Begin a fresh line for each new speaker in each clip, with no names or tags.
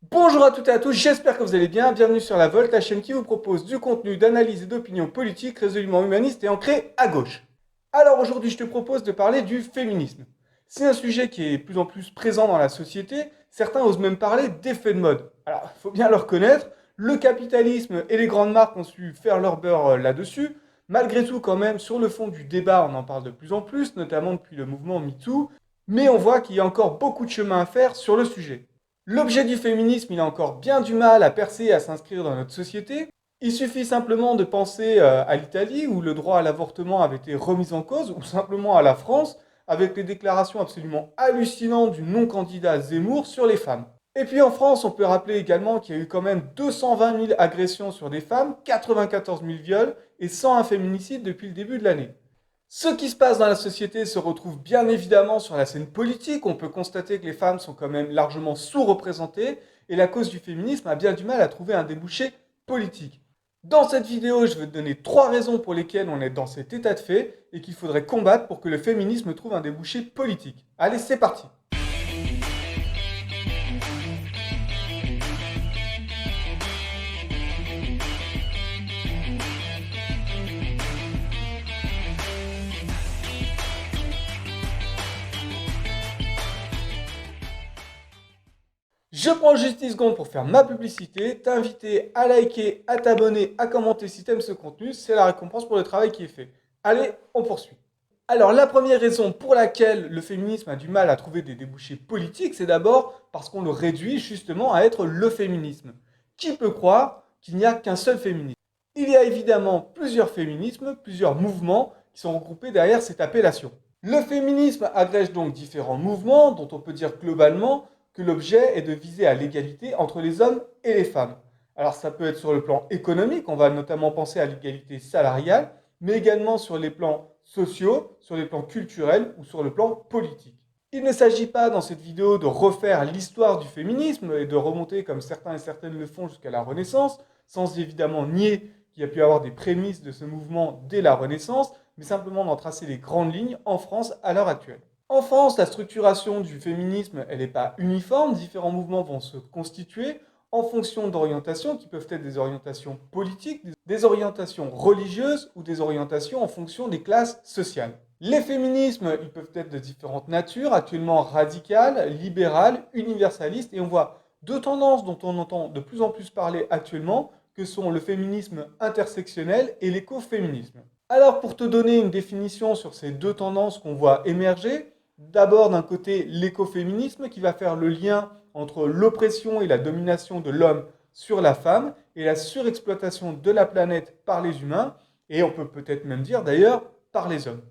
Bonjour à toutes et à tous, j'espère que vous allez bien. Bienvenue sur La Volte, la chaîne qui vous propose du contenu d'analyse et d'opinion politique résolument humaniste et ancré à gauche. Alors aujourd'hui, je te propose de parler du féminisme. C'est un sujet qui est de plus en plus présent dans la société. Certains osent même parler d'effet de mode. Alors, il faut bien le reconnaître, le capitalisme et les grandes marques ont su faire leur beurre là-dessus. Malgré tout, quand même, sur le fond du débat, on en parle de plus en plus, notamment depuis le mouvement MeToo. Mais on voit qu'il y a encore beaucoup de chemin à faire sur le sujet. L'objet du féminisme, il a encore bien du mal à percer et à s'inscrire dans notre société. Il suffit simplement de penser à l'Italie, où le droit à l'avortement avait été remis en cause, ou simplement à la France, avec les déclarations absolument hallucinantes du non-candidat Zemmour sur les femmes. Et puis en France, on peut rappeler également qu'il y a eu quand même 220 000 agressions sur des femmes, 94 000 viols et 101 féminicides depuis le début de l'année. Ce qui se passe dans la société se retrouve bien évidemment sur la scène politique. On peut constater que les femmes sont quand même largement sous-représentées et la cause du féminisme a bien du mal à trouver un débouché politique. Dans cette vidéo, je vais te donner 3 raisons pour lesquelles on est dans cet état de fait et qu'il faudrait combattre pour que le féminisme trouve un débouché politique. Allez, c'est parti. Je prends juste 10 secondes pour faire ma publicité, t'inviter à liker, à t'abonner, à commenter si t'aimes ce contenu, c'est la récompense pour le travail qui est fait. Allez, on poursuit. Alors la première raison pour laquelle le féminisme a du mal à trouver des débouchés politiques, c'est d'abord parce qu'on le réduit justement à être le féminisme. Qui peut croire qu'il n'y a qu'un seul féminisme? Il y a évidemment plusieurs féminismes, plusieurs mouvements qui sont regroupés derrière cette appellation. Le féminisme agrège donc différents mouvements dont on peut dire globalement que l'objet est de viser à l'égalité entre les hommes et les femmes. Alors ça peut être sur le plan économique, on va notamment penser à l'égalité salariale, mais également sur les plans sociaux, sur les plans culturels ou sur le plan politique. Il ne s'agit pas dans cette vidéo de refaire l'histoire du féminisme et de remonter comme certains et certaines le font jusqu'à la Renaissance, sans évidemment nier qu'il y a pu avoir des prémices de ce mouvement dès la Renaissance, mais simplement d'en tracer les grandes lignes en France à l'heure actuelle. En France, la structuration du féminisme, elle n'est pas uniforme. Différents mouvements vont se constituer en fonction d'orientations qui peuvent être des orientations politiques, des orientations religieuses ou des orientations en fonction des classes sociales. Les féminismes, ils peuvent être de différentes natures, actuellement radicales, libérales, universalistes, et on voit deux tendances dont on entend de plus en plus parler actuellement, que sont le féminisme intersectionnel et l'écoféminisme. Alors pour te donner une définition sur ces deux tendances qu'on voit émerger, d'abord d'un côté l'écoféminisme qui va faire le lien entre l'oppression et la domination de l'homme sur la femme et la surexploitation de la planète par les humains, et on peut peut-être même dire d'ailleurs par les hommes.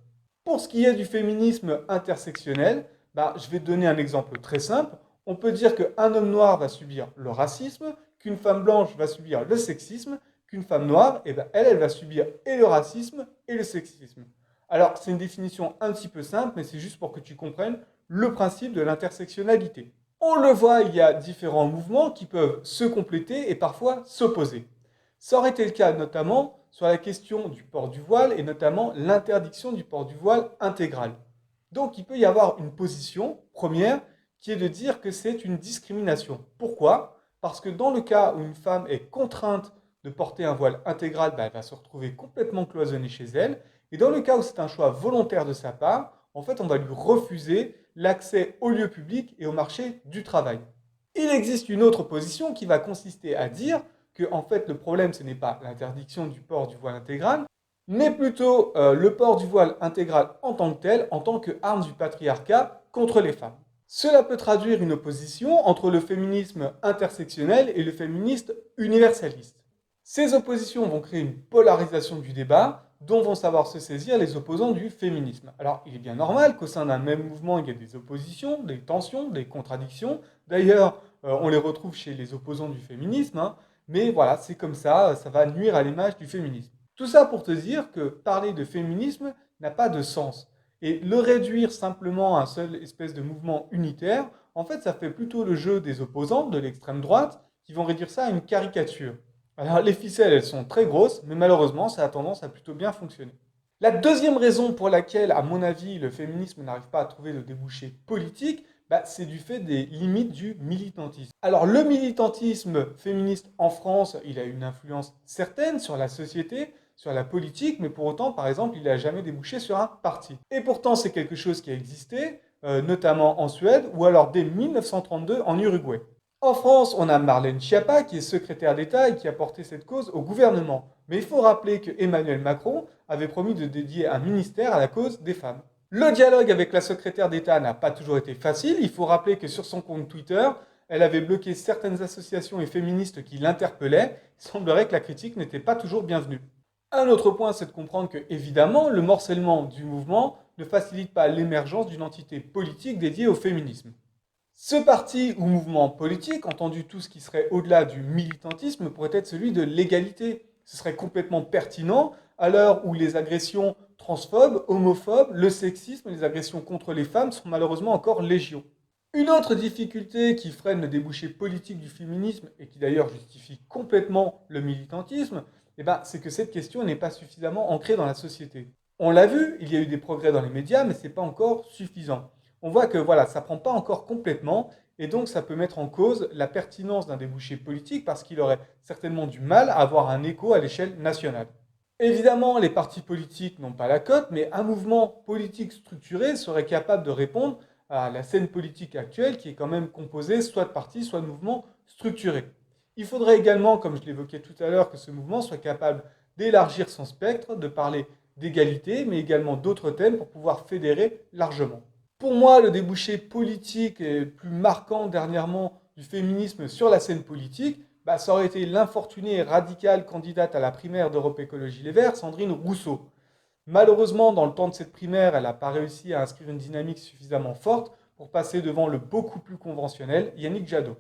Pour ce qui est du féminisme intersectionnel, je vais te donner un exemple très simple. On peut dire qu'un homme noir va subir le racisme, qu'une femme blanche va subir le sexisme, qu'une femme noire, elle va subir et le racisme et le sexisme. Alors, c'est une définition un petit peu simple, mais c'est juste pour que tu comprennes le principe de l'intersectionnalité. On le voit, il y a différents mouvements qui peuvent se compléter et parfois s'opposer. Ça aurait été le cas notamment sur la question du port du voile et notamment l'interdiction du port du voile intégral. Donc il peut y avoir une position première qui est de dire que c'est une discrimination. Pourquoi? Parce que dans le cas où une femme est contrainte de porter un voile intégral, elle va se retrouver complètement cloisonnée chez elle. Et dans le cas où c'est un choix volontaire de sa part, en fait, on va lui refuser l'accès aux lieux publics et au marché du travail. Il existe une autre position qui va consister à dire que en fait le problème ce n'est pas l'interdiction du port du voile intégral, mais plutôt le port du voile intégral en tant que tel, en tant qu'arme du patriarcat contre les femmes. Cela peut traduire une opposition entre le féminisme intersectionnel et le féminisme universaliste. Ces oppositions vont créer une polarisation du débat dont vont savoir se saisir les opposants du féminisme. Alors, il est bien normal qu'au sein d'un même mouvement, il y ait des oppositions, des tensions, des contradictions. D'ailleurs, on les retrouve chez les opposants du féminisme, hein, mais voilà, c'est comme ça va nuire à l'image du féminisme. Tout ça pour te dire que parler de féminisme n'a pas de sens. Et le réduire simplement à un seul espèce de mouvement unitaire, en fait, ça fait plutôt le jeu des opposants de l'extrême droite qui vont réduire ça à une caricature. Alors, les ficelles, elles sont très grosses, mais malheureusement, ça a tendance à plutôt bien fonctionner. La deuxième raison pour laquelle, à mon avis, le féminisme n'arrive pas à trouver de débouché politique, C'est du fait des limites du militantisme. Alors le militantisme féministe en France, il a une influence certaine sur la société, sur la politique, mais pour autant, par exemple, il n'a jamais débouché sur un parti. Et pourtant, c'est quelque chose qui a existé, notamment en Suède, ou alors dès 1932 en Uruguay. En France, on a Marlène Schiappa, qui est secrétaire d'État et qui a porté cette cause au gouvernement. Mais il faut rappeler que Emmanuel Macron avait promis de dédier un ministère à la cause des femmes. Le dialogue avec la secrétaire d'État n'a pas toujours été facile. Il faut rappeler que sur son compte Twitter, elle avait bloqué certaines associations et féministes qui l'interpellaient. Il semblerait que la critique n'était pas toujours bienvenue. Un autre point, c'est de comprendre que, évidemment, le morcellement du mouvement ne facilite pas l'émergence d'une entité politique dédiée au féminisme. Ce parti ou mouvement politique, entendu tout ce qui serait au-delà du militantisme, pourrait être celui de l'égalité. Ce serait complètement pertinent à l'heure où les agressions transphobes, homophobes, le sexisme et les agressions contre les femmes sont malheureusement encore légion. Une autre difficulté qui freine le débouché politique du féminisme et qui d'ailleurs justifie complètement le militantisme, c'est que cette question n'est pas suffisamment ancrée dans la société. On l'a vu, il y a eu des progrès dans les médias, mais ce n'est pas encore suffisant. On voit que voilà, ça ne prend pas encore complètement, et donc ça peut mettre en cause la pertinence d'un débouché politique parce qu'il aurait certainement du mal à avoir un écho à l'échelle nationale. Évidemment, les partis politiques n'ont pas la cote, mais un mouvement politique structuré serait capable de répondre à la scène politique actuelle qui est quand même composée soit de partis, soit de mouvements structurés. Il faudrait également, comme je l'évoquais tout à l'heure, que ce mouvement soit capable d'élargir son spectre, de parler d'égalité, mais également d'autres thèmes pour pouvoir fédérer largement. Pour moi, le débouché politique et le plus marquant dernièrement du féminisme sur la scène politique, ça aurait été l'infortunée et radicale candidate à la primaire d'Europe Écologie Les Verts, Sandrine Rousseau. Malheureusement, dans le temps de cette primaire, elle n'a pas réussi à inscrire une dynamique suffisamment forte pour passer devant le beaucoup plus conventionnel Yannick Jadot.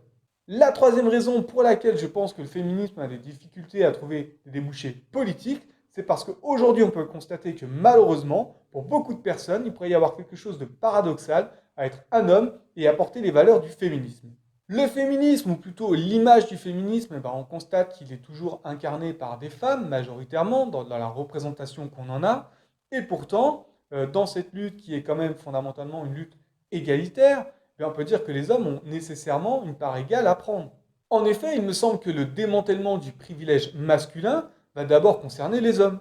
La troisième raison pour laquelle je pense que le féminisme a des difficultés à trouver des débouchés politiques, c'est parce qu'aujourd'hui on peut constater que malheureusement, pour beaucoup de personnes, il pourrait y avoir quelque chose de paradoxal à être un homme et à porter les valeurs du féminisme. Le féminisme, ou plutôt l'image du féminisme, on constate qu'il est toujours incarné par des femmes, majoritairement, dans la représentation qu'on en a. Et pourtant, dans cette lutte qui est quand même fondamentalement une lutte égalitaire, on peut dire que les hommes ont nécessairement une part égale à prendre. En effet, il me semble que le démantèlement du privilège masculin va d'abord concerner les hommes.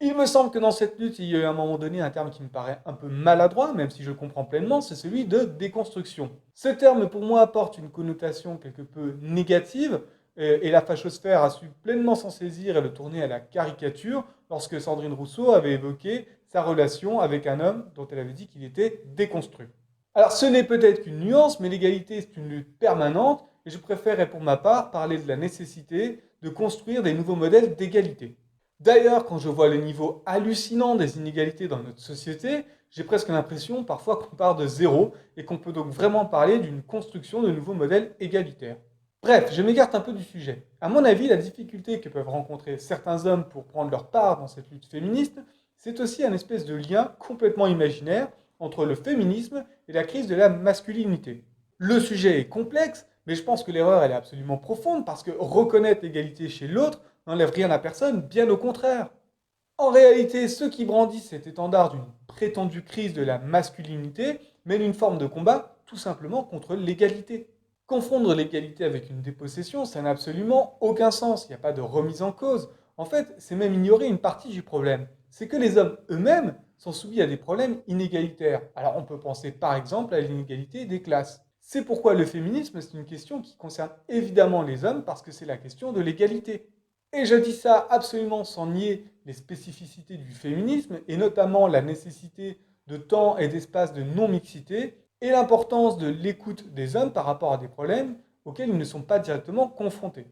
Il me semble que dans cette lutte, il y a eu à un moment donné un terme qui me paraît un peu maladroit, même si je le comprends pleinement, c'est celui de déconstruction. Ce terme, pour moi, apporte une connotation quelque peu négative, et la fachosphère a su pleinement s'en saisir et le tourner à la caricature lorsque Sandrine Rousseau avait évoqué sa relation avec un homme dont elle avait dit qu'il était déconstruit. Alors ce n'est peut-être qu'une nuance, mais l'égalité c'est une lutte permanente, et je préférerais pour ma part parler de la nécessité de construire des nouveaux modèles d'égalité. D'ailleurs, quand je vois le niveau hallucinant des inégalités dans notre société, j'ai presque l'impression parfois qu'on part de zéro et qu'on peut donc vraiment parler d'une construction de nouveaux modèles égalitaires. Bref, je m'égarte un peu du sujet. À mon avis, la difficulté que peuvent rencontrer certains hommes pour prendre leur part dans cette lutte féministe, c'est aussi un espèce de lien complètement imaginaire entre le féminisme et la crise de la masculinité. Le sujet est complexe, mais je pense que l'erreur elle est absolument profonde parce que reconnaître l'égalité chez l'autre n'enlève rien à personne, bien au contraire. En réalité, ceux qui brandissent cet étendard d'une prétendue crise de la masculinité mènent une forme de combat tout simplement contre l'égalité. Confondre l'égalité avec une dépossession, ça n'a absolument aucun sens, il n'y a pas de remise en cause. En fait, c'est même ignorer une partie du problème. C'est que les hommes eux-mêmes sont soumis à des problèmes inégalitaires. Alors on peut penser par exemple à l'inégalité des classes. C'est pourquoi le féminisme, c'est une question qui concerne évidemment les hommes parce que c'est la question de l'égalité. Et je dis ça absolument sans nier les spécificités du féminisme, et notamment la nécessité de temps et d'espace de non-mixité, et l'importance de l'écoute des hommes par rapport à des problèmes auxquels ils ne sont pas directement confrontés.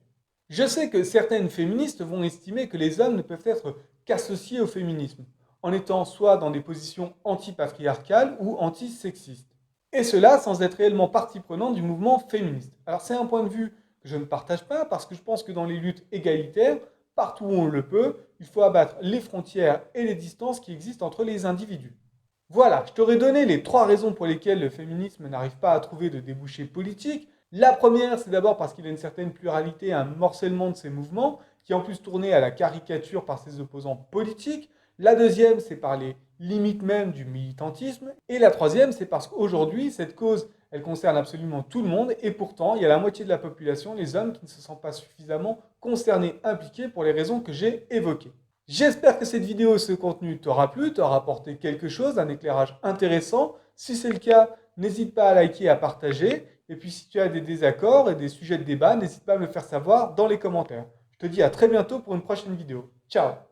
Je sais que certaines féministes vont estimer que les hommes ne peuvent être qu'associés au féminisme, en étant soit dans des positions anti-patriarcales ou anti-sexistes. Et cela sans être réellement partie prenante du mouvement féministe. Alors c'est un point de vue que je ne partage pas parce que je pense que dans les luttes égalitaires, partout où on le peut, il faut abattre les frontières et les distances qui existent entre les individus. Voilà, je t'aurais donné les 3 raisons pour lesquelles le féminisme n'arrive pas à trouver de débouchés politiques. La première, c'est d'abord parce qu'il a une certaine pluralité et un morcellement de ses mouvements, qui est en plus tourné à la caricature par ses opposants politiques. La deuxième, c'est par les limites même du militantisme. Et la troisième, c'est parce qu'aujourd'hui, cette cause, Elle concerne absolument tout le monde et pourtant, il y a la moitié de la population, les hommes, qui ne se sentent pas suffisamment concernés, impliqués pour les raisons que j'ai évoquées. J'espère que cette vidéo, ce contenu t'aura plu, t'aura apporté quelque chose, un éclairage intéressant. Si c'est le cas, n'hésite pas à liker et à partager. Et puis si tu as des désaccords et des sujets de débat, n'hésite pas à me le faire savoir dans les commentaires. Je te dis à très bientôt pour une prochaine vidéo. Ciao!